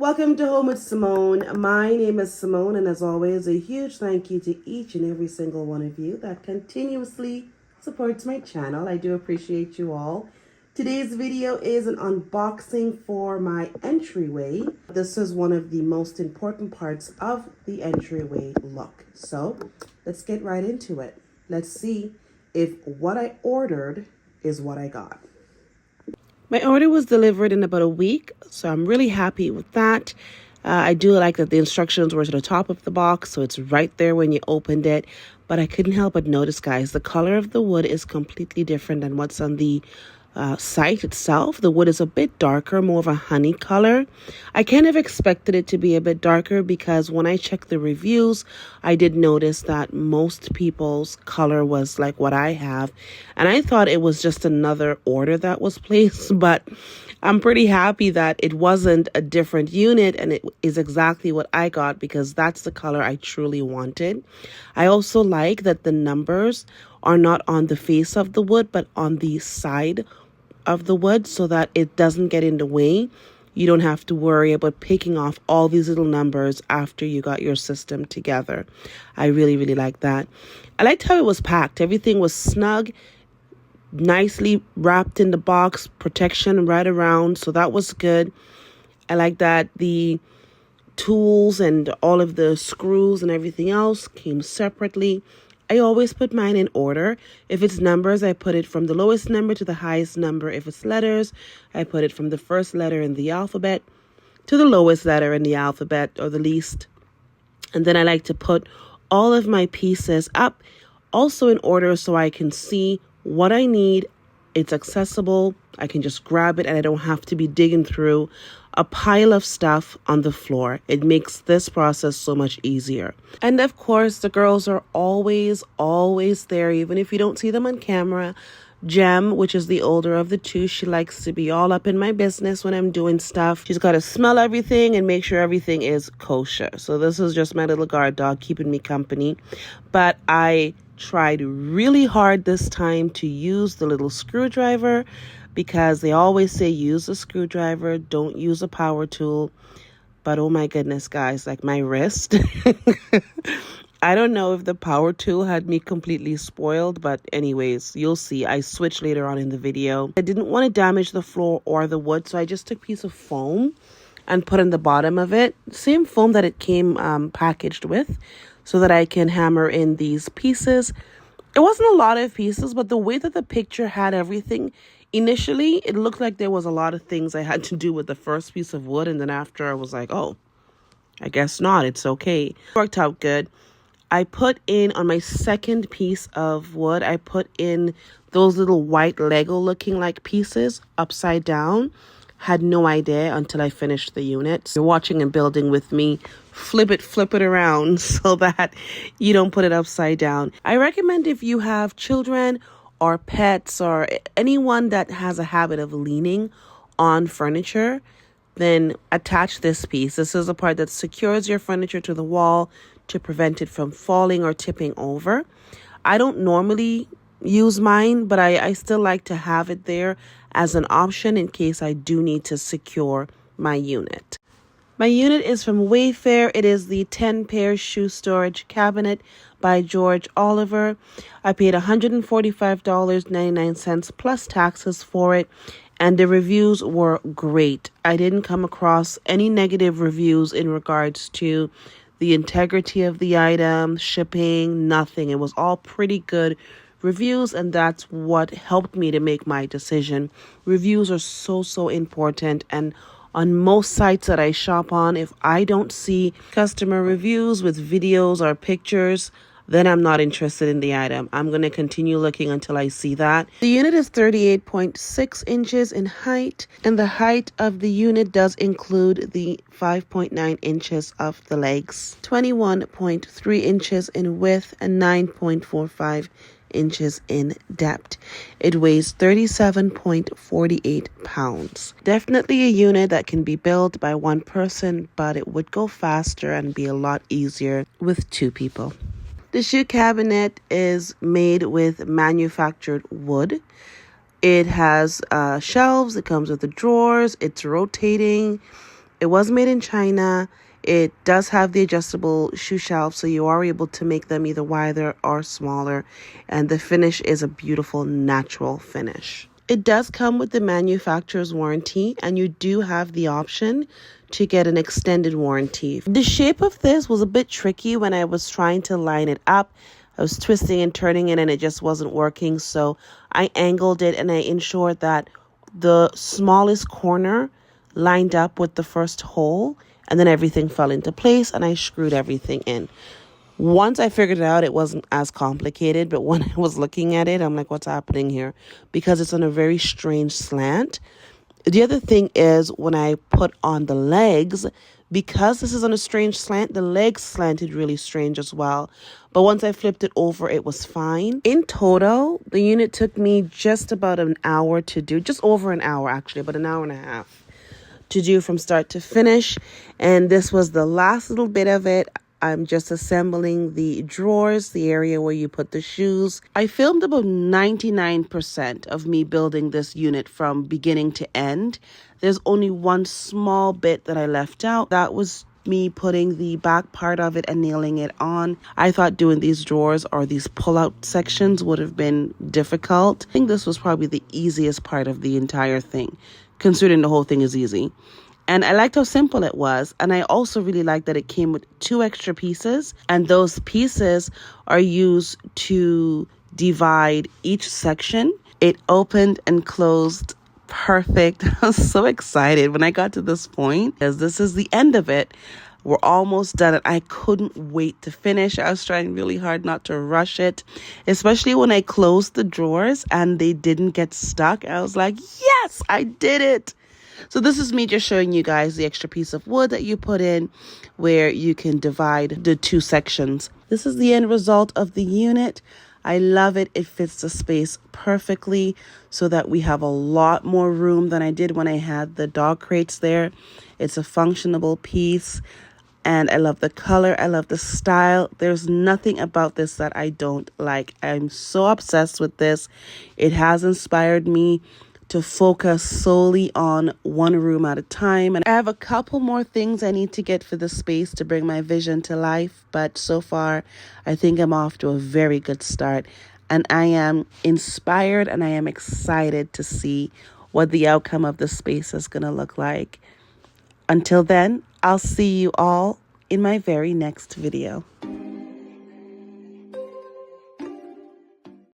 Welcome to Home with Simone. My name is Simone, and as always, a huge thank you to each and every single one of you that continuously supports my channel. I do appreciate you all. Today's video is an unboxing for my entryway. This is one of the most important parts of the entryway look. So let's get right into it. Let's see if what I ordered is what I got. My order was delivered in about a week, so I'm really happy with that. I do like that the instructions were to the top of the box, so it's right there when you opened it. But I couldn't help but notice, guys, the color of the wood is completely different than what's on the site itself. The wood is a bit darker, more of a honey color. I kind of expected it to be a bit darker because when I checked the reviews, I did notice that most people's color was like what I have. And I thought it was just another order that was placed, but I'm pretty happy that it wasn't a different unit and it is exactly what I got because that's the color I truly wanted. I also like that the numbers are not on the face of the wood, but on the side of the wood so that it doesn't get in the way. You don't have to worry about picking off all these little numbers after you got your system together. I really, really like that. I liked how it was packed. Everything was snug, nicely wrapped in the box, protection right around. So that was good. I like that the tools and all of the screws and everything else came separately. I always put mine in order. If it's numbers, I put it from the lowest number to the highest number. If it's letters, I put it from the first letter in the alphabet to the lowest letter in the alphabet or the least. And then I like to put all of my pieces up also in order so I can see what I need. It's accessible. I can just grab it and I don't have to be digging through a pile of stuff on the floor. It makes this process so much easier. And of course, the girls are always there, even if you don't see them on camera. Jem, which is the older of the two, she likes to be all up in my business when I'm doing stuff. She's got to smell everything and make sure everything is kosher. So this is just my little guard dog keeping me company. But I tried really hard this time to use the little screwdriver because they always say use a screwdriver, don't use a power tool. But oh my goodness, guys, like my wrist. I don't know if the power tool had me completely spoiled, but anyways, you'll see. I switched later on in the video. I didn't want to damage the floor or the wood, so I just took a piece of foam and put in the bottom of it. Same foam that it came packaged with, so that I can hammer in these pieces. It wasn't a lot of pieces, but the way that the picture had everything, initially, it looked like there was a lot of things I had to do with the first piece of wood. And then after, I was like, oh, I guess not. It's okay. It worked out good. I put in, on my second piece of wood, I put in those little white Lego looking like pieces upside down. Had no idea until I finished the unit. So you're watching and building with me. Flip it around so that you don't put it upside down. I recommend if you have children or pets or anyone that has a habit of leaning on furniture, then attach this piece. This is a part that secures your furniture to the wall to prevent it from falling or tipping over. I don't normally use mine, but I still like to have it there as an option in case I do need to secure my unit. My unit is from WAYFAIR. It is the 10-pair shoe storage cabinet by George Oliver. I paid $145.99 plus taxes for it, and the reviews were great. I didn't come across any negative reviews in regards to the integrity of the item, shipping, nothing. It was all pretty good reviews, and that's what helped me to make my decision. Reviews are so important, and on most sites that I shop on, if I don't see customer reviews with videos or pictures, then I'm not interested in the item. I'm going to continue looking until I see that. The unit is 38.6 inches in height, and the height of the unit does include the 5.9 inches of the legs, 21.3 inches in width, and 9.45 inches in depth. It weighs 37.48 pounds. Definitely a unit that can be built by one person, but it would go faster and be a lot easier with two people. The shoe cabinet is made with manufactured wood. It has shelves. It comes with the drawers. It's rotating. It was made in China. It does have the adjustable shoe shelf, so you are able to make them either wider or smaller. And the finish is a beautiful natural finish. It does come with the manufacturer's warranty, and you do have the option to get an extended warranty. The shape of this was a bit tricky when I was trying to line it up. I was twisting and turning it and it just wasn't working. So I angled it and I ensured that the smallest corner lined up with the first hole, and then everything fell into place and I screwed everything in. Once I figured it out, it wasn't as complicated, but when I was looking at it, I'm like, what's happening here? Because it's on a very strange slant. The other thing is when I put on the legs, because this is on a strange slant, the legs slanted really strange as well. But once I flipped it over, it was fine. In total, the unit took me just about an hour to do, just over an hour actually, about an hour and a half to do from start to finish. And this was the last little bit of it. I'm just assembling the drawers, the area where you put the shoes. I filmed about 99% of me building this unit from beginning to end. There's only one small bit that I left out. That was me putting the back part of it and nailing it on. I thought doing these drawers or these pull-out sections would have been difficult. I think this was probably the easiest part of the entire thing, considering the whole thing is easy. And I liked how simple it was. And I also really liked that it came with 2 extra pieces. And those pieces are used to divide each section. It opened and closed perfect. I was so excited when I got to this point, because this is the end of it. We're almost done, and I couldn't wait to finish. I was trying really hard not to rush it, especially when I closed the drawers and they didn't get stuck. I was like, yes, I did it. So this is me just showing you guys the extra piece of wood that you put in where you can divide the 2 sections. This is the end result of the unit. I love it. It fits the space perfectly so that we have a lot more room than I did when I had the dog crates there. It's a functionable piece. And I love the color. I love the style. There's nothing about this that I don't like. I'm so obsessed with this. It has inspired me to focus solely on one room at a time. And I have a couple more things I need to get for the space to bring my vision to life. But so far, I think I'm off to a very good start. And I am inspired and I am excited to see what the outcome of the space is going to look like. Until then, I'll see you all in my very next video.